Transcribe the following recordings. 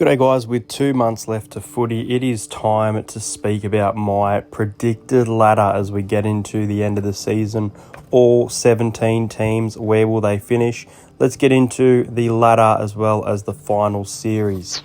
Good day, guys. With 2 months left to footy, it is time to speak about my predicted ladder as we get into the end of the season. All 17 teams, where will they finish? Let's get into the ladder as well as the final series.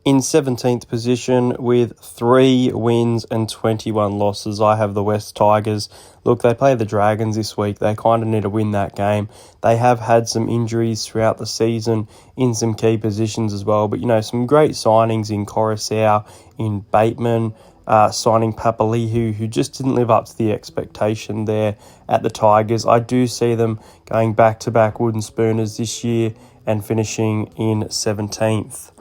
In 17th position with 3 wins and 21 losses, I have the West Tigers. Look, they play the Dragons this week. They kind of need to win that game. They have had some injuries throughout the season in some key positions as well. But, some great signings in Coruscant, in Bateman, signing Papalihu, who just didn't live up to the expectation there at the Tigers. I do see them going back-to-back wooden spooners this year and finishing in 17th.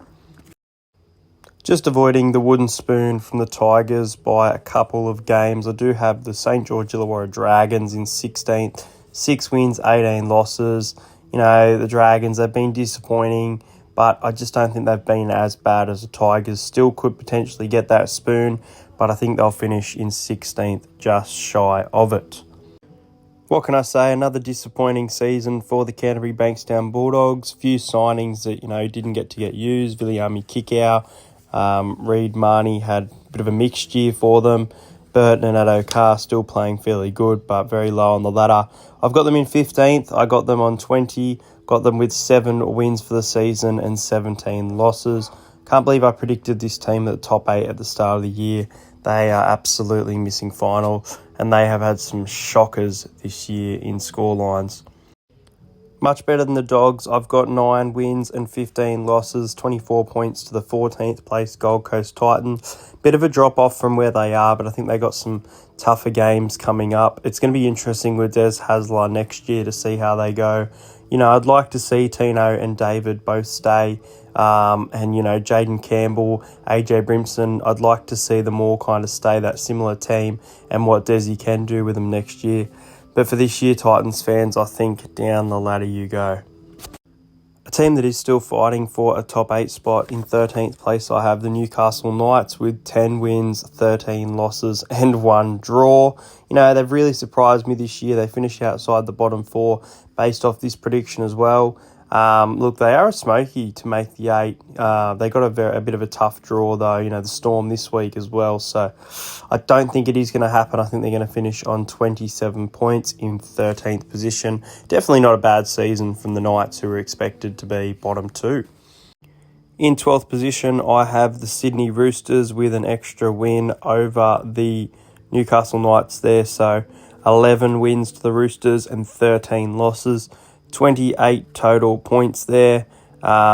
Just avoiding the wooden spoon from the Tigers by a couple of games. I do have the St. George Illawarra Dragons in 16th. 6 wins, 18 losses. The Dragons, they've been disappointing, but I just don't think they've been as bad as the Tigers. Still could potentially get that spoon, but I think they'll finish in 16th, just shy of it. What can I say? Another disappointing season for the Canterbury Bankstown Bulldogs. Few signings that, didn't get used. Viliami Kikau. Reid Marnie had a bit of a mixed year for them. Burton and Addo-Carr still playing fairly good, but very low on the ladder. I've got them in 15th. I got them on 20. Got them with 7 wins for the season and 17 losses. Can't believe I predicted this team at the top 8 at the start of the year. They are absolutely missing final, and they have had some shockers this year in scorelines. Much better than the Dogs. I've got 9 wins and 15 losses, 24 points to the 14th place Gold Coast Titans. Bit of a drop-off from where they are, but I think they got some tougher games coming up. It's going to be interesting with Des Hasler next year to see how they go. I'd like to see Tino and David both stay. And Jaden Campbell, AJ Brimson, I'd like to see them all kind of stay that similar team and what Desi can do with them next year. But for this year, Titans fans, I think down the ladder you go. A team that is still fighting for a top 8 spot in 13th place, I have the Newcastle Knights with 10 wins, 13 losses and 1 draw. They've really surprised me this year. They finished outside the bottom 4 based off this prediction as well. Look, they are a smoky to make the 8. They got a bit of a tough draw though, the Storm this week as well. So I don't think it is going to happen. I think they're going to finish on 27 points in 13th position. Definitely not a bad season from the Knights, who were expected to be bottom 2. In 12th position, I have the Sydney Roosters with an extra win over the Newcastle Knights there. So 11 wins to the Roosters and 13 losses. 28 total points there. It's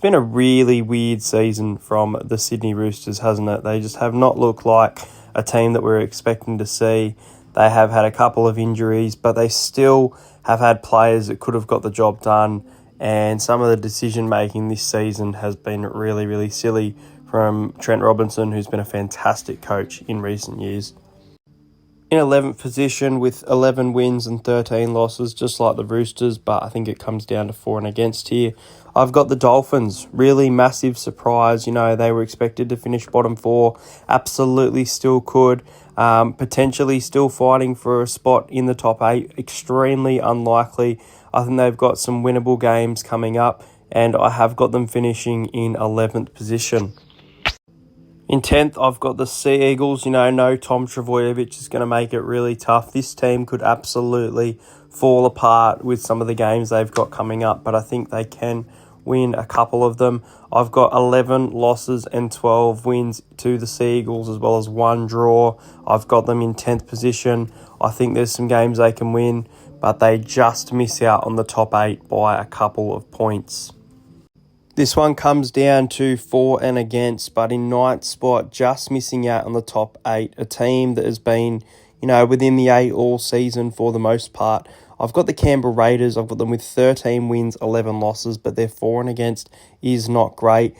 been a really weird season from the Sydney Roosters, hasn't it? They just have not looked like a team that we're expecting to see. They have had a couple of injuries, but they still have had players that could have got the job done. And some of the decision-making this season has been really, really silly from Trent Robinson, who's been a fantastic coach in recent years. In 11th position with 11 wins and 13 losses, just like the Roosters, but I think it comes down to for and against here. I've got the Dolphins. Really massive surprise. They were expected to finish bottom 4. Absolutely still could. Potentially still fighting for a spot in the top 8. Extremely unlikely. I think they've got some winnable games coming up, and I have got them finishing in 11th position. In 10th, I've got the Sea Eagles. No Tom Trbojevic is going to make it really tough. This team could absolutely fall apart with some of the games they've got coming up, but I think they can win a couple of them. I've got 11 losses and 12 wins to the Sea Eagles, as well as 1 draw. I've got them in 10th position. I think there's some games they can win, but they just miss out on the top 8 by a couple of points. This one comes down to for and against, but in 9th spot, just missing out on the top 8. A team that has been, within the 8 all season for the most part. I've got the Canberra Raiders. I've got them with 13 wins, 11 losses, but their for and against is not great.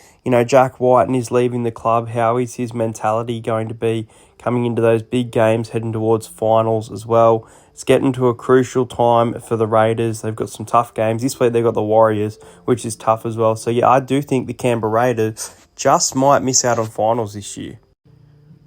Jack Whiten is leaving the club. How is his mentality going to be coming into those big games, heading towards finals as well? It's getting to a crucial time for the Raiders. They've got some tough games. This week they've got the Warriors, which is tough as well. So, yeah, I do think the Canberra Raiders just might miss out on finals this year.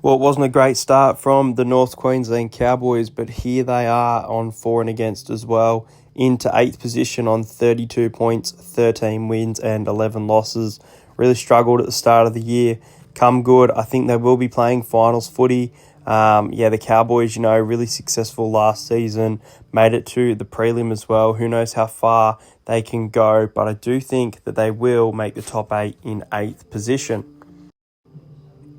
Well, it wasn't a great start from the North Queensland Cowboys, but here they are on for and against as well, into 8th position on 32 points, 13 wins and 11 losses. Really struggled at the start of the year. Come good. I think they will be playing finals footy. The Cowboys, really successful last season, made it to the prelim as well. Who knows how far they can go, but I do think that they will make the top 8 in 8th position.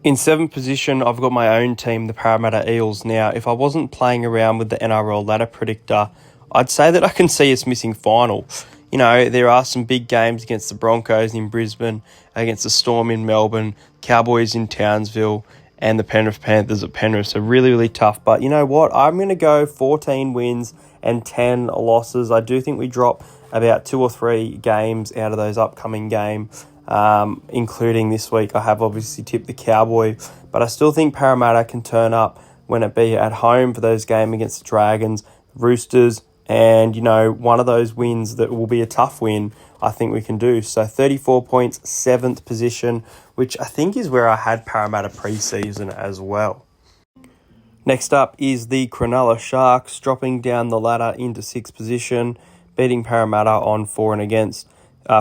In 7th position, I've got my own team, the Parramatta Eels. Now, if I wasn't playing around with the NRL ladder predictor, I'd say that I can see us missing final. There are some big games against the Broncos in Brisbane, against the Storm in Melbourne, Cowboys in Townsville, and the Penrith Panthers at Penrith. So really, really tough. But you know what? I'm going to go 14 wins and 10 losses. I do think we drop about 2 or 3 games out of those upcoming games. Including this week. I have obviously tipped the Cowboy, but I still think Parramatta can turn up when it be at home for those games against the Dragons, Roosters, and, one of those wins that will be a tough win, I think we can do. So 34 points, 7th position, which I think is where I had Parramatta pre-season as well. Next up is the Cronulla Sharks, dropping down the ladder into 6th position, beating Parramatta on for and against.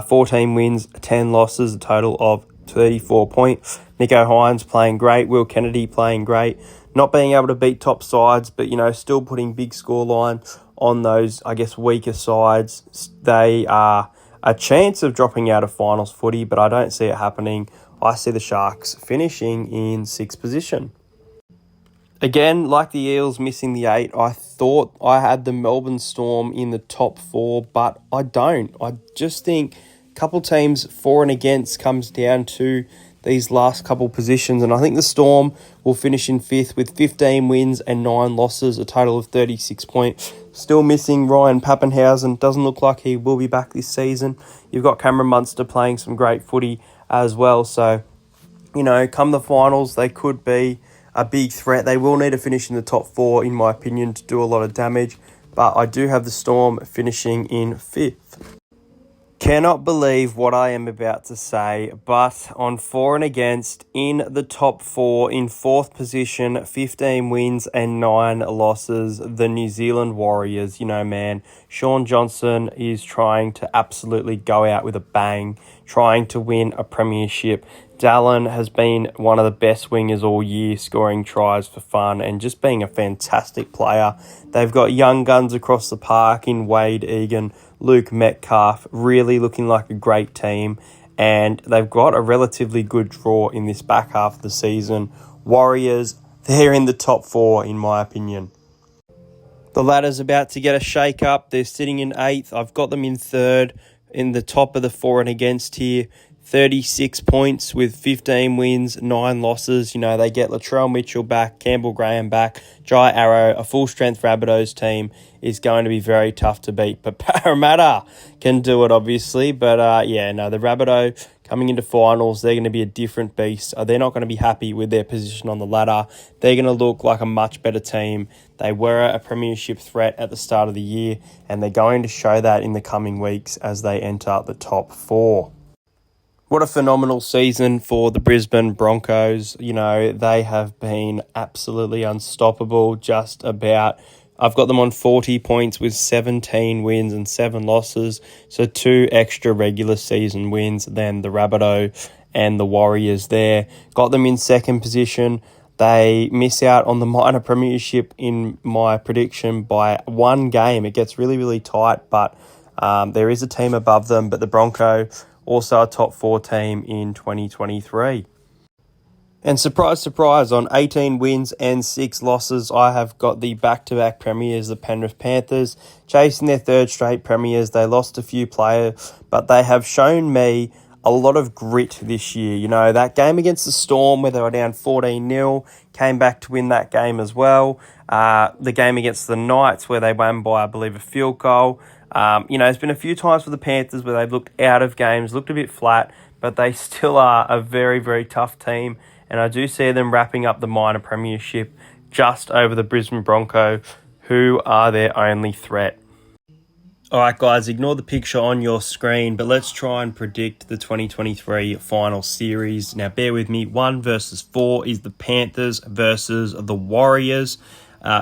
14 wins, 10 losses, a total of 34 points. Nico Hines playing great. Will Kennedy playing great. Not being able to beat top sides, but, still putting big scoreline on those, weaker sides. They are a chance of dropping out of finals footy, but I don't see it happening. I see the Sharks finishing in 6th position. Again, like the Eels missing the 8, I thought I had the Melbourne Storm in the top 4, but I don't. I just think a couple teams for and against comes down to these last couple positions, and I think the Storm will finish in 5th with 15 wins and 9 losses, a total of 36 points. Still missing Ryan Pappenhausen. Doesn't look like he will be back this season. You've got Cameron Munster playing some great footy as well, so, come the finals, they could be a big threat. They will need to finish in the top 4, in my opinion, to do a lot of damage. But I do have the Storm finishing in 5th. Cannot believe what I am about to say, but on for and against, in the top 4, in 4th position, 15 wins and 9 losses, the New Zealand Warriors. Sean Johnson is trying to absolutely go out with a bang, trying to win a premiership. Dallin has been one of the best wingers all year, scoring tries for fun and just being a fantastic player. They've got young guns across the park in Wade Egan, Luke Metcalf, really looking like a great team. And they've got a relatively good draw in this back half of the season. Warriors, they're in the top 4, in my opinion. The ladder's about to get a shake-up. They're sitting in 8th. I've got them in 3rd, in the top of the for and against here. 36 points with 15 wins, 9 losses. They get Latrell Mitchell back, Campbell Graham back, Jai Arrow, a full-strength Rabbitohs team is going to be very tough to beat. But Parramatta can do it, obviously. But, the Rabbitoh coming into finals, they're going to be a different beast. They're not going to be happy with their position on the ladder. They're going to look like a much better team. They were a premiership threat at the start of the year, and they're going to show that in the coming weeks as they enter the top 4. What a phenomenal season for the Brisbane Broncos. They have been absolutely unstoppable, just about. I've got them on 40 points with 17 wins and 7 losses, so 2 extra regular season wins than the Rabbitoh and the Warriors there. Got them in 2nd position. They miss out on the minor premiership in my prediction by 1 game. It gets really, really tight, but there is a team above them, but the Broncos also a top 4 team in 2023. And surprise, surprise, on 18 wins and 6 losses, I have got the back-to-back premiers, the Penrith Panthers, chasing their 3rd straight premiers. They lost a few players, but they have shown me a lot of grit this year. You know, that game against the Storm where they were down 14-0, came back to win that game as well. The game against the Knights where they won by, I believe, a field goal. There's been a few times for the Panthers where they've looked out of games, looked a bit flat, but they still are a very, very tough team. And I do see them wrapping up the minor premiership just over the Brisbane Broncos, who are their only threat. All right, guys, ignore the picture on your screen, but let's try and predict the 2023 final series. Now, bear with me. 1 versus 4 is the Panthers versus the Warriors.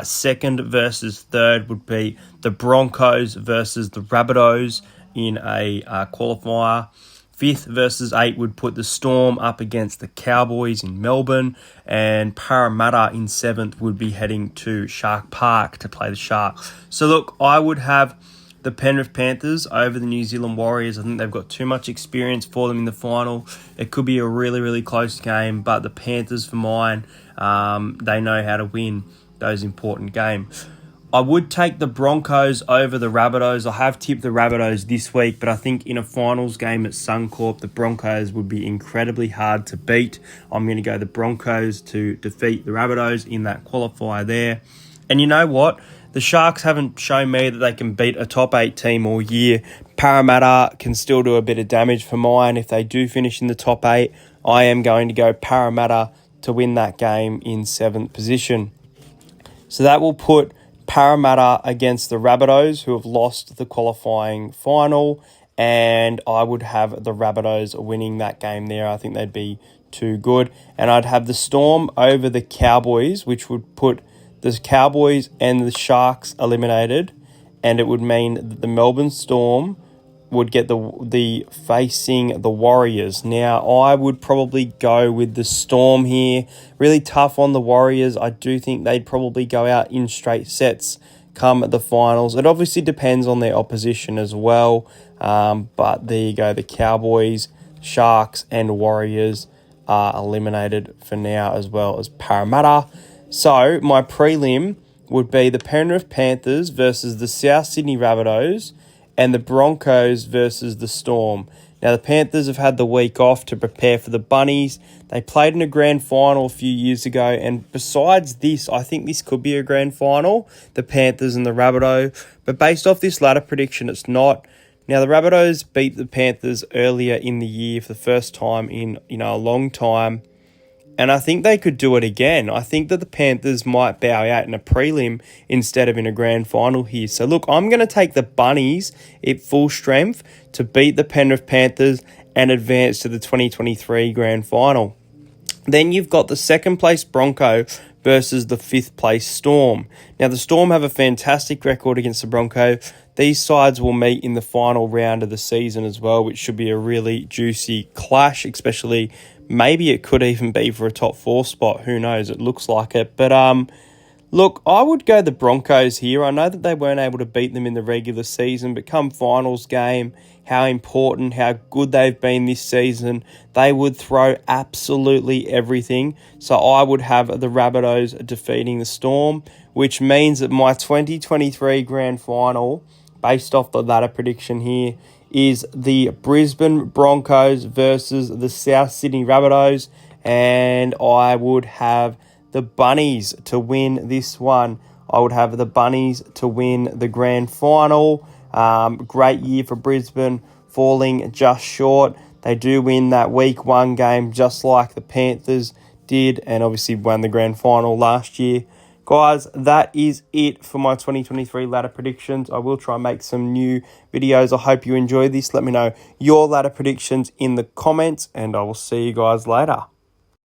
Second versus third would be the Broncos versus the Rabbitohs in a qualifier. 5th versus 8 would put the Storm up against the Cowboys in Melbourne, and Parramatta in 7th would be heading to Shark Park to play the Sharks. So look, I would have the Penrith Panthers over the New Zealand Warriors. I think they've got too much experience for them in the final. It could be a really, really close game, but the Panthers, for mine, they know how to win those important games. I would take the Broncos over the Rabbitohs. I have tipped the Rabbitohs this week, but I think in a finals game at Suncorp, the Broncos would be incredibly hard to beat. I'm going to go the Broncos to defeat the Rabbitohs in that qualifier there. And you know what? The Sharks haven't shown me that they can beat a top 8 team all year. Parramatta can still do a bit of damage for mine. If they do finish in the top 8, I am going to go Parramatta to win that game in 7th position. So that will put Parramatta against the Rabbitohs, who have lost the qualifying final, and I would have the Rabbitohs winning that game there. I think they'd be too good. And I'd have the Storm over the Cowboys, which would put the Cowboys and the Sharks eliminated, and it would mean that the Melbourne Storm would get the facing the Warriors. Now, I would probably go with the Storm here. Really tough on the Warriors. I do think they'd probably go out in straight sets come the finals. It obviously depends on their opposition as well, but there you go. The Cowboys, Sharks, and Warriors are eliminated for now, as well as Parramatta. So, my prelim would be the Penrith Panthers versus the South Sydney Rabbitohs and the Broncos versus the Storm. Now, the Panthers have had the week off to prepare for the Bunnies. They played in a grand final a few years ago, and besides this, I think this could be a grand final, the Panthers and the Rabbitohs. But based off this ladder prediction, it's not. Now, the Rabbitohs beat the Panthers earlier in the year for the first time in a long time. And I think they could do it again. I think that the Panthers might bow out in a prelim instead of in a grand final here. So look, I'm going to take the Bunnies at full strength to beat the Penrith Panthers and advance to the 2023 grand final. Then you've got the second place Broncos versus the 5th place Storm. Now, the Storm have a fantastic record against the Broncos. These sides will meet in the final round of the season as well, which should be a really juicy clash, especially maybe it could even be for a top 4 spot. Who knows? It looks like it. But look, I would go the Broncos here. I know that they weren't able to beat them in the regular season, but come finals game, how important, how good they've been this season, they would throw absolutely everything. So I would have the Rabbitohs defeating the Storm, which means that my 2023 grand final, based off the ladder prediction here, is the Brisbane Broncos versus the South Sydney Rabbitohs, and I would have the Bunnies to win this one. I would have the Bunnies to win the grand final. Great year for Brisbane, falling just short. They do win that week 1 game just like the Panthers did, and obviously won the grand final last year. Guys, that is it for my 2023 ladder predictions. I will try and make some new videos. I hope you enjoyed this. Let me know your ladder predictions in the comments, and I will see you guys later.